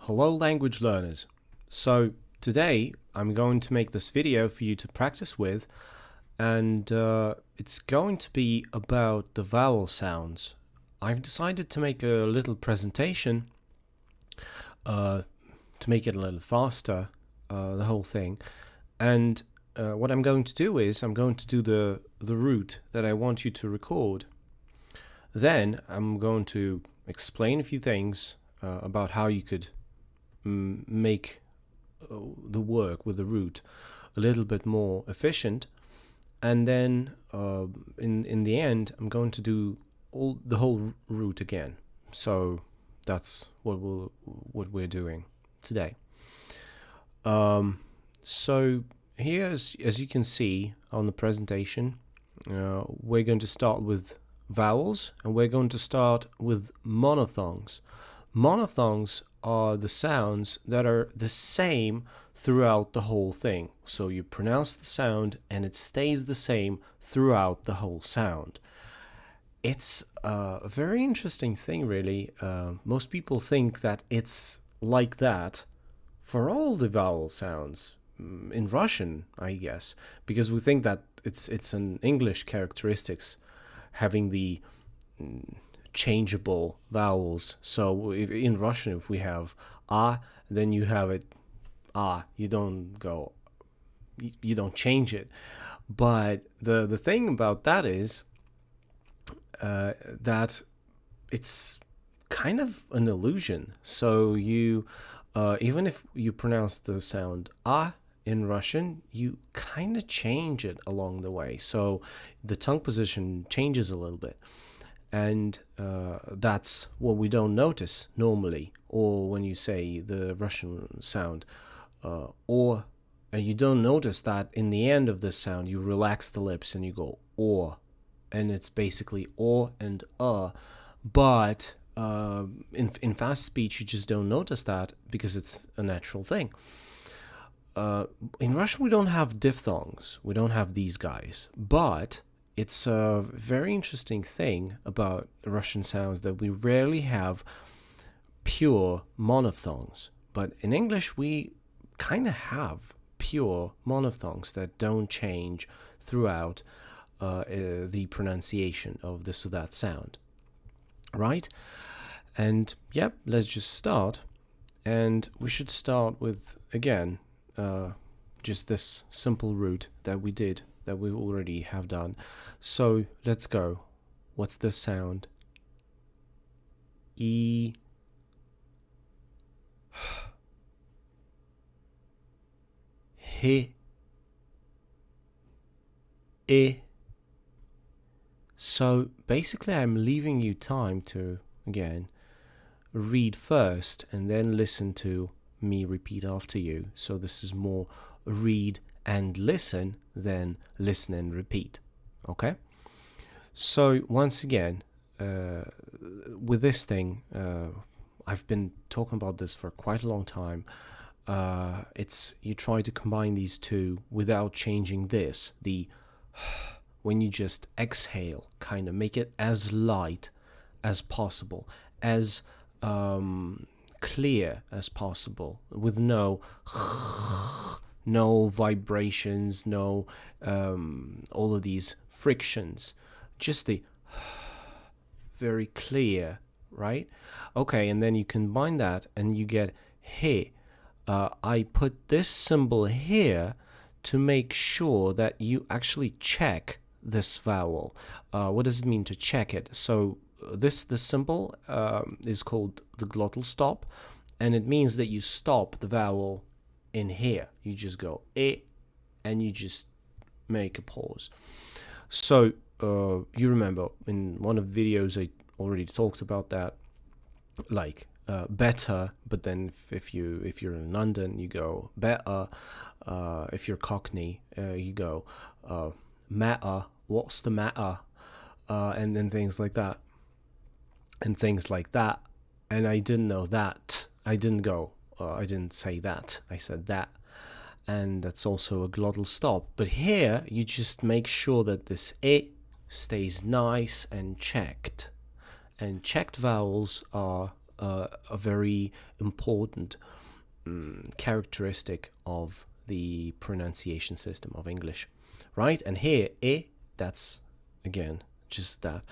Hello language learners. So today I'm going to make this video for you to practice with, and it's going to be about the vowel sounds. I've decided to make a little presentation to make it a little faster, the whole thing. And what I'm going to do is I'm going to do the route that I want you to record. Then I'm going to explain a few things about how you could make the work with the route a little bit more efficient, and then in the end I'm going to do the whole route again. So that's what we're doing today. So here, as you can see on the presentation, we're going to start with vowels, and we're going to start with monophthongs. Monophthongs are the sounds that are the same throughout the whole thing. So you pronounce the sound and it stays the same throughout the whole sound. It's a very interesting thing, really. Most people think that it's like that for all the vowel sounds in Russian, I guess, because we think that it's an English characteristics having the changeable vowels. So if in Russian, if we have ah, then you have it ah. You don't change it. But the thing about that is that it's kind of an illusion. So you even if you pronounce the sound ah in Russian, you kind of change it along the way. So the tongue position changes a little bit. And that's what we don't notice normally. Or when you say the Russian sound, and you don't notice that in the end of this sound you relax the lips and you go or, and it's basically or and but in fast speech you just don't notice that because it's a natural thing. In Russian we don't have diphthongs, we don't have these guys, but it's a very interesting thing about Russian sounds that we rarely have pure monophthongs. But in English, we kind of have pure monophthongs that don't change throughout the pronunciation of this or that sound. Right? And yep, let's just start. And we should start with, again, just this simple route that we did, that we already have done. So let's go. What's this sound? E. H. I. So basically I'm leaving you time to, again, read first and then listen to me repeat after you. So this is more read and listen than listen and repeat. Okay? So once again, with this thing, I've been talking about this for quite a long time. It's you try to combine these two without changing this. When you just exhale, kind of make it as light as possible, as clear as possible, with no vibrations, no all of these frictions, just the very clear, right? Okay, and then you combine that and you get he. I put this symbol here to make sure that you actually check this vowel. What does it mean to check it? So this symbol is called the glottal stop, and it means that you stop the vowel in here. You just go e, and you just make a pause. So you remember in one of the videos I already talked about that, like better, but then if you're in London you go better. If you're Cockney you go matter, what's the matter, and then things like that. And I didn't know that. I didn't say that, I said that. And that's also a glottal stop. But here you just make sure that this e stays nice and checked. And checked vowels are a very important characteristic of the pronunciation system of English, right? And here, that's again just that.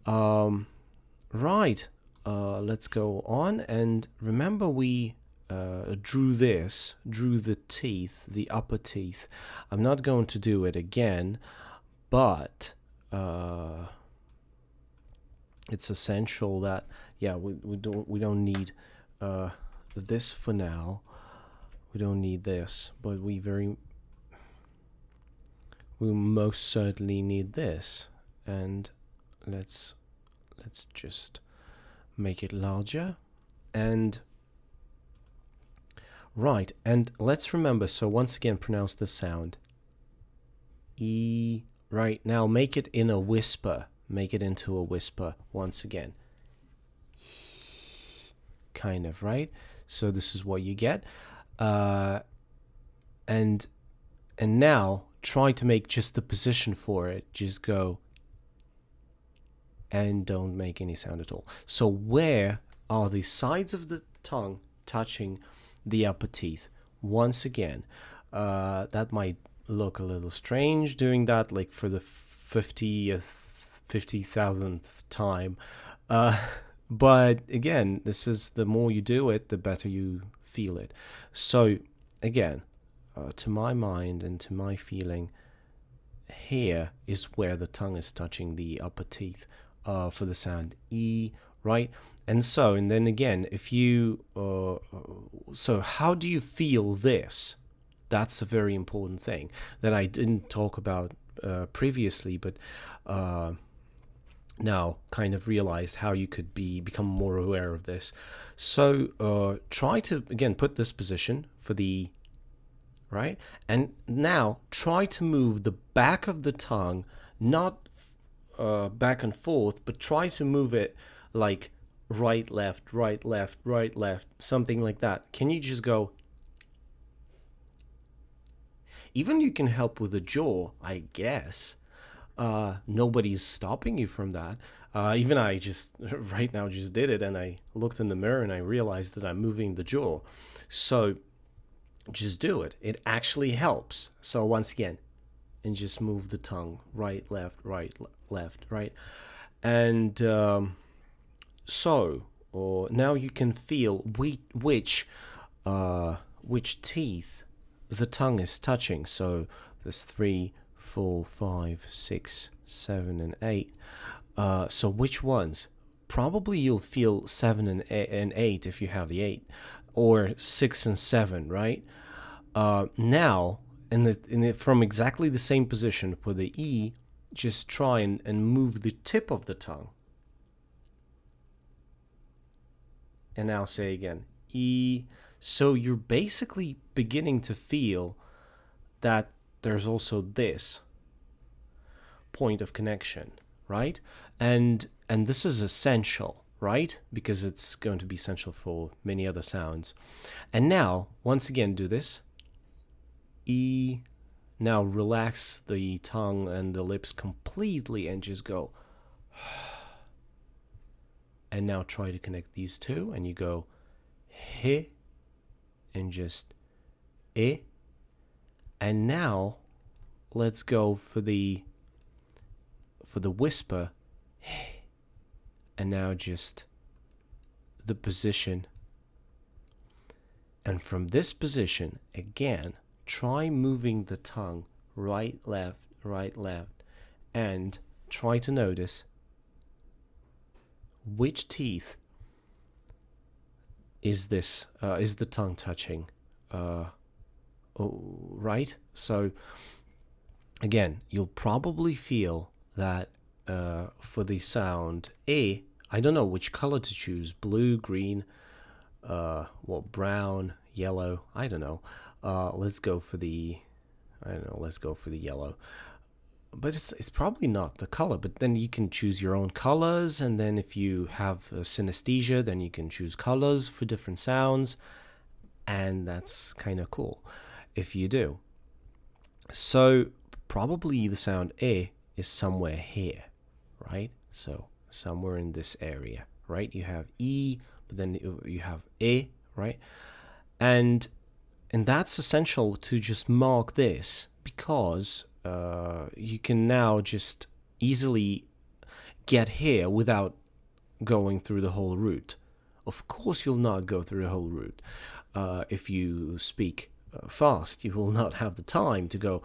Right. Let's go on. And remember, we drew the teeth, the upper teeth. I'm not going to do it again, but it's essential that, yeah, we don't need this for now. We don't need this, but we most certainly need this. And let's just make it larger. And right, and let's remember, so once again, pronounce the sound E. Right, now make it in a whisper. Make it into a whisper once again. Kind of, right? So this is what you get. And now try to make just the position for it. Just go and don't make any sound at all. So where are the sides of the tongue touching the upper teeth? Once again, that might look a little strange doing that like for the 50,000th time. But again, this is, the more you do it, the better you feel it. So again, to my mind and to my feeling, here is where the tongue is touching the upper teeth for the sound E, right? And so, and then again, if you, so how do you feel this? That's a very important thing that I didn't talk about previously, but now kind of realized how you could become more aware of this. So try to, again, put this position for the, right? And now try to move the back of the tongue, not back and forth, but try to move it like right, left, right, left, right, left, something like that. Can you just go? Even you can help with the jaw, I guess. Nobody's stopping you from that. Even I just right now just did it, and I looked in the mirror and I realized that I'm moving the jaw. So just do it. It actually helps. So once again, and just move the tongue right, left, right, left, right. And so now you can feel which teeth the tongue is touching. So there's 3, 4, 5, 6, 7, and 8. So which ones? Probably you'll feel 7 and 8 if you have the 8, or 6 and 7, right? Now, from exactly the same position for the E, just try and move the tip of the tongue. And now say again, E. So you're basically beginning to feel that there's also this point of connection, right? And this is essential, right? Because it's going to be essential for many other sounds. And now, once again, do this. E. Now relax the tongue and the lips completely and just go. And now try to connect these two, and you go he and just I. And now let's go for the whisper. And now just the position. And from this position, again, try moving the tongue right, left, and try to notice which teeth is the tongue touching, right? So again, you'll probably feel that for the sound I don't know which color to choose: blue, green, brown, yellow. I don't know. Let's go for the yellow. But it's probably not the color. But then you can choose your own colors, and then if you have synesthesia, then you can choose colors for different sounds, and that's kind of cool if you do. So probably the sound is somewhere here, right? So somewhere in this area, right? You have E, but then you have e, right? And that's essential to just mark this, because you can now just easily get here without going through the whole route. Of course, you'll not go through the whole route. If you speak fast, you will not have the time to go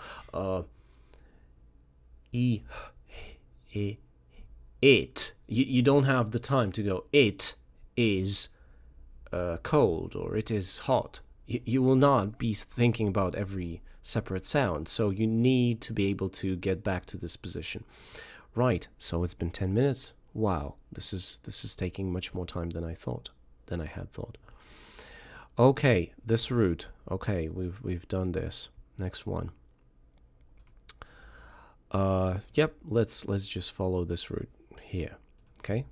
it. You don't have the time to go, it is cold, or it is hot. You will not be thinking about every separate sound, so you need to be able to get back to this position. Right, so it's been 10 minutes. Wow, this is taking much more time than I had thought. Okay, this route. Okay, we've done this. Next one. Yep, let's just follow this route here. Okay?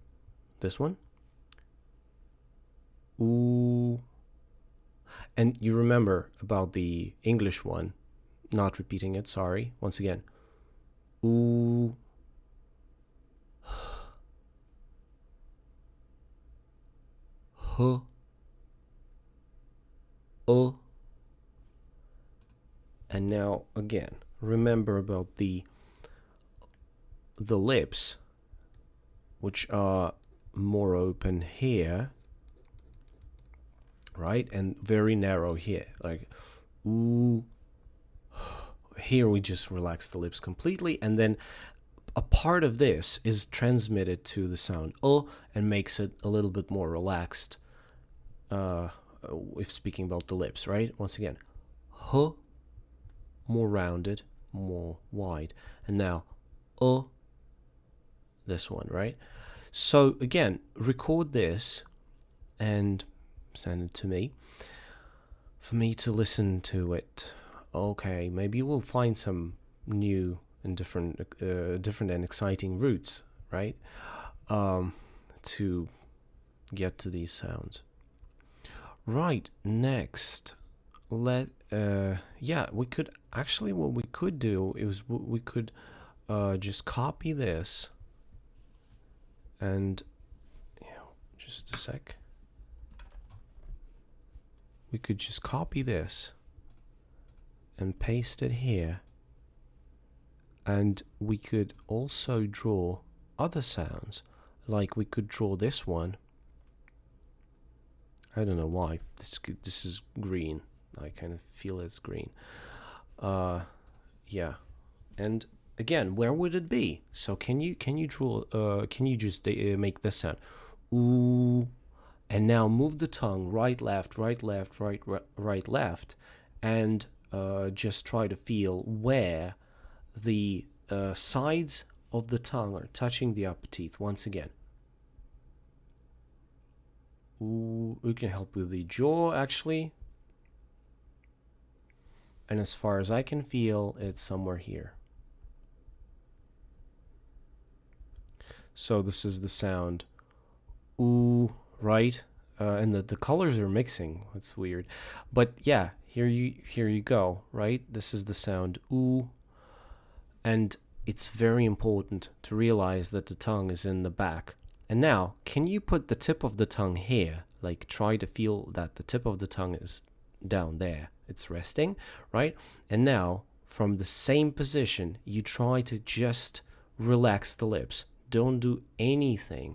This one. Ooh. And you remember about the English one, not repeating it, sorry. Once again. Ooh. Huh. Oh. And now again, remember about the lips, which are more open here, right? And very narrow here, like ooh. Here we just relax the lips completely, and then a part of this is transmitted to the sound oh and makes it a little bit more relaxed if speaking about the lips, right? Once again, huh, more rounded, more wide, and now oh, this one, right? So again, record this and send it to me for me to listen to it. Okay, maybe we'll find some new and different and exciting routes, right? To get to these sounds. Right, next, yeah, we could actually, what we could do is we could just copy this, and just a sec. We could just copy this and paste it here, and we could also draw other sounds, like we could draw this one. I don't know why this is green. I kind of feel it's green. Yeah, and again, where would it be? So can you draw? Can you just make this sound? Ooh, and now move the tongue right, left, right, left, right, right, left, and just try to feel where the sides of the tongue are touching the upper teeth once again. Ooh, we can help with the jaw actually. And as far as I can feel, it's somewhere here. So this is the sound ooh, right? And the colors are mixing. That's weird. But yeah, here you go, right? This is the sound ooh. And it's very important to realize that the tongue is in the back. And now, can you put the tip of the tongue here? Like, try to feel that the tip of the tongue is down there. It's resting, right? And now, from the same position, you try to just relax the lips. Don't do anything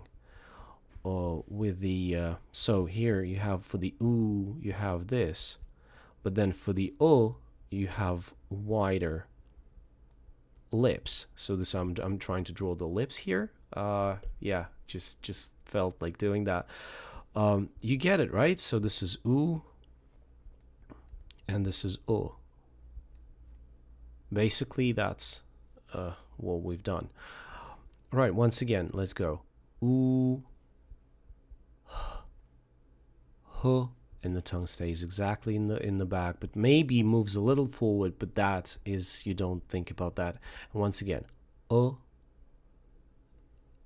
with the... so here you have, for the ooh, you have this. But then for the oh, you have wider lips. So this, I'm trying to draw the lips here. Yeah, just felt like doing that. You get it, right? So this is ooh, and this is oh. Basically, that's what we've done. Right, once again, let's go. Ooh, huh, and the tongue stays exactly in the back, but maybe moves a little forward, but that is, you don't think about that. And once again, oh,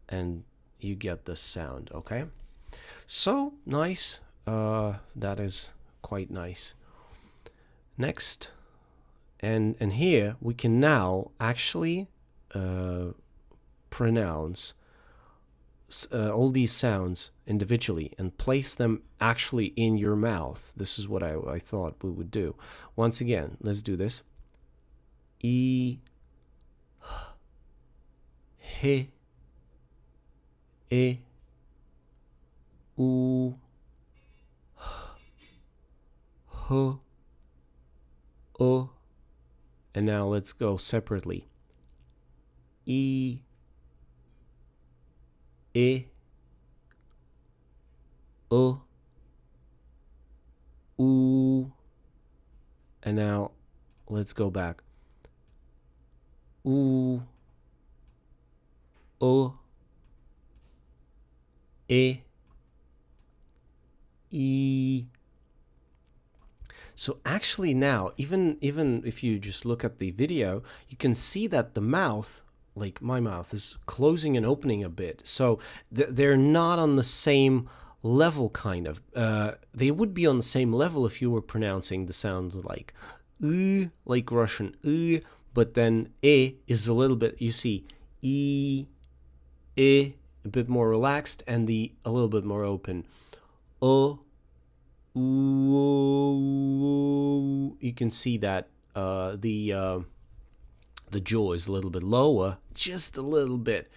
and you get the sound, okay? So nice. That is quite nice. Next, and here we can now actually pronounce all these sounds individually and place them actually in your mouth. This is what I thought we would do. Once again, let's do this. E, he, e, u, h, o. And now let's go separately. E, u, and now let's go back. U, e, e. So actually now, even if you just look at the video, you can see that the mouth, like my mouth, is closing and opening a bit. So they're not on the same level, kind of. They would be on the same level if you were pronouncing the sounds like Russian, but then e is a little bit, you see, e, a bit more relaxed, and a little bit more open. O, you can see that the jaw is a little bit lower, just a little bit.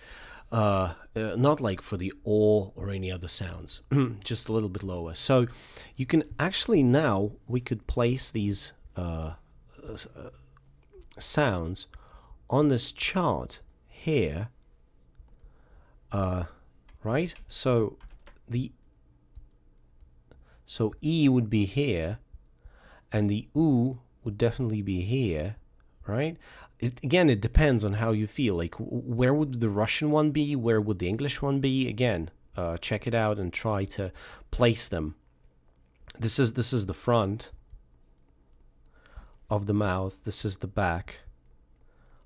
Not like for the o or any other sounds, just a little bit lower. So you can actually, now we could place these sounds on this chart here, right? So E would be here, and the U would definitely be here, right? Again, it depends on how you feel. Like, where would the Russian one be? Where would the English one be? Again, check it out and try to place them. This is the front of the mouth. This is the back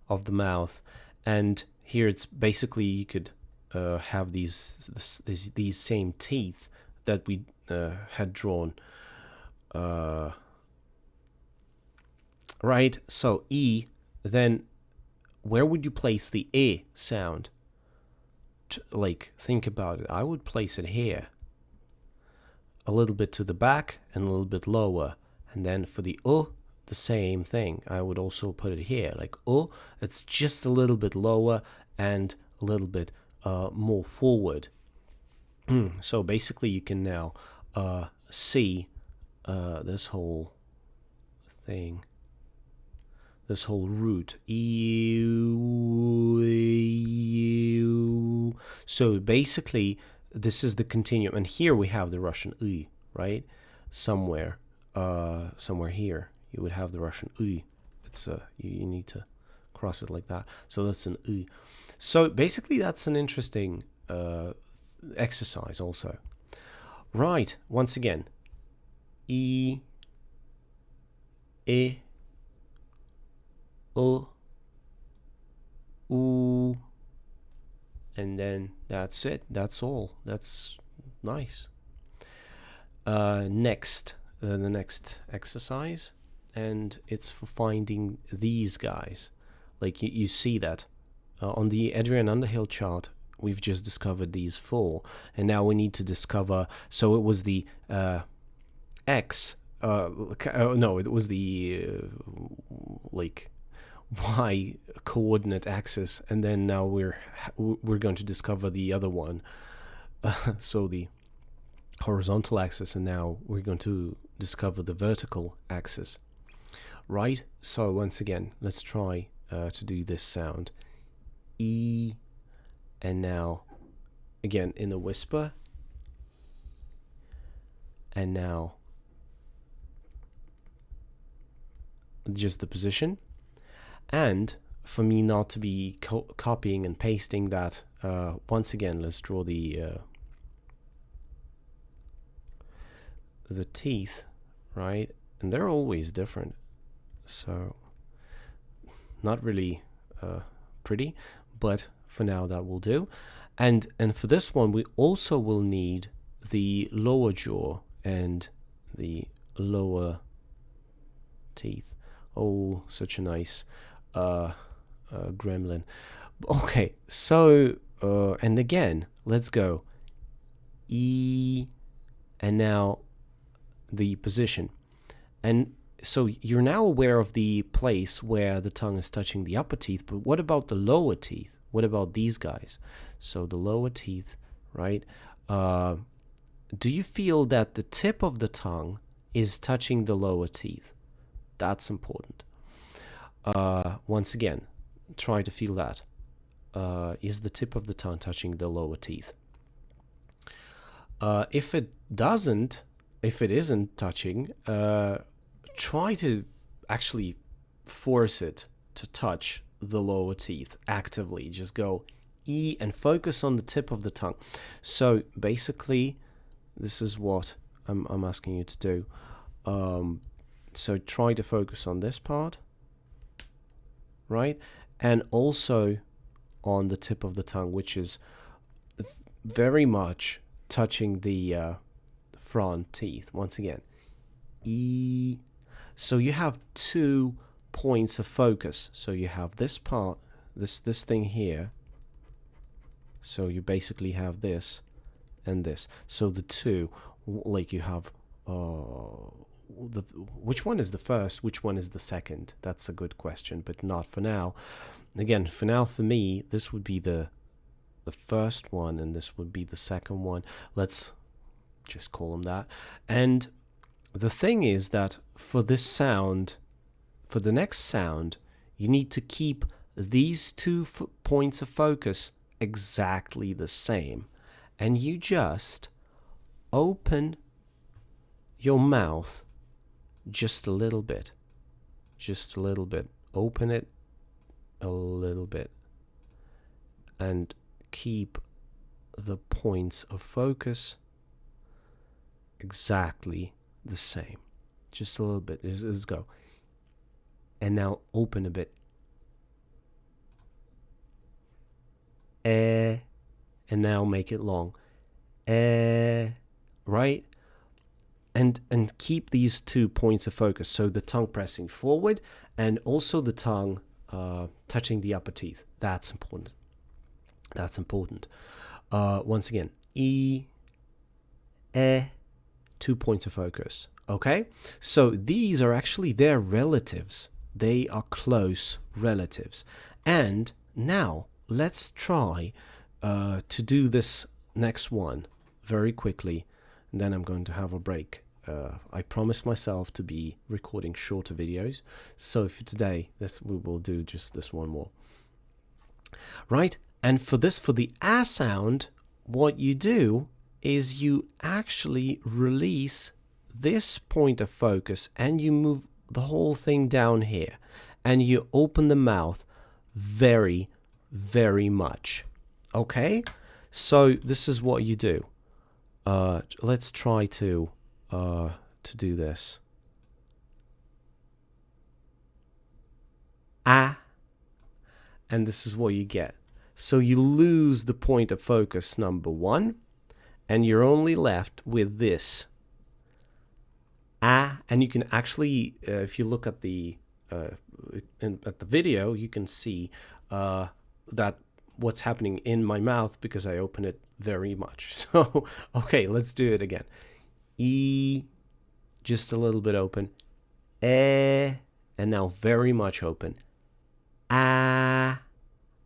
of the mouth, and here it's basically, you could have these same teeth that we had drawn, right? So E, then where would you place the E sound? Like, think about it. I would place it here, a little bit to the back and a little bit lower. And then for the O, the same thing. I would also put it here, like O. It's just a little bit lower and a little bit more forward. So basically, you can now see this whole thing, this whole root. So basically, this is the continuum, and here we have the Russian "y", right? Somewhere here, you would have the Russian "y". It's you need to cross it like that. So that's an "y". So basically, that's an interesting exercise also. Right, once again, E, O, U, and then that's it. That's all. That's nice. Next, the next exercise, and it's for finding these guys. Like, you see that on the Adrian Underhill chart, we've just discovered these 4, and now we need to discover. So it was the X. No, it was the like Y coordinate axis, and then now we're going to discover the other one. So the horizontal axis, and now we're going to discover the vertical axis. Right. So once again, let's try to do this sound. E, and now again in a whisper, and now just the position. And for me not to be copying and pasting that, once again, let's draw the teeth, right? And they're always different, so not really pretty, but for now that will do. And for this one, we also will need the lower jaw and the lower teeth. Oh, such a nice gremlin. Okay, so and again, Let's go. E, and now the position. And so you're now aware of the place where the tongue is touching the upper teeth, but what about the lower teeth? What about these guys? So the lower teeth, right? Do you feel that the tip of the tongue is touching the lower teeth? That's important. Once again, try to feel that. Is the tip of the tongue touching the lower teeth? If it isn't touching, try to actually force it to touch the lower teeth actively. Just go E and focus on the tip of the tongue. So basically, this is what I'm asking you to do. So try to focus on this part, right? And also on the tip of the tongue, which is very much touching the front teeth. Once again, E. So you have 2 points of focus. So you have this part, this thing here. So you basically have this and this. So the 2, like you have which one is the first, which one is the second? That's a good question, but not for now. Again, for now, for me, this would be the first one, and this would be the second one. Let's just call them that. And the thing is that for this sound, for the next sound, you need to keep these 2 points of focus exactly the same. And you just open your mouth just a little bit. Just a little bit. Open it a little bit. And keep the points of focus exactly the same. Just a little bit. Let's go. And now open a bit. And now make it long. Right? And keep these 2 points of focus. So the tongue pressing forward and also the tongue touching the upper teeth. That's important. That's important. Once again, E, 2 points of focus. Okay? So these are actually their relatives. They are close relatives. And now let's try to do this next one very quickly. And then I'm going to have a break. I promised myself to be recording shorter videos. So for today, we will do just this one more. Right? And for the A sound, what you do is you actually release this point of focus and you move the whole thing down here. And you open the mouth very, very much. Okay? So this is what you do. Let's try to do this. Ah, and this is what you get. So you lose the point of focus number 1, and you're only left with this. Ah, and you can actually, if you look at the video, you can see that what's happening in my mouth because I open it very much. So, okay, let's do it again. E, just a little bit open. And now very much open. Ah,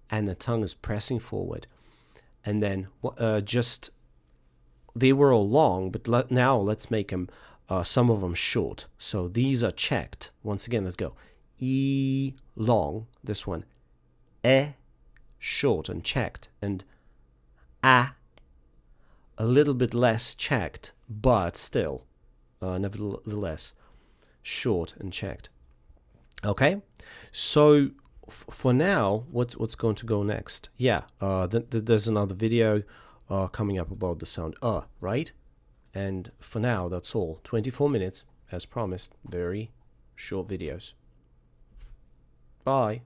and the tongue is pressing forward. And then they were all long, but now let's make them, some of them short. So these are checked. Once again, let's go. E, long, this one. E, short and checked. And A, a little bit less checked, but still, nevertheless, short and checked. Okay, so for now, what's going to go next? Yeah, there's another video coming up about the sound right? And for now, that's all. 24 minutes, as promised. Very short videos. Bye.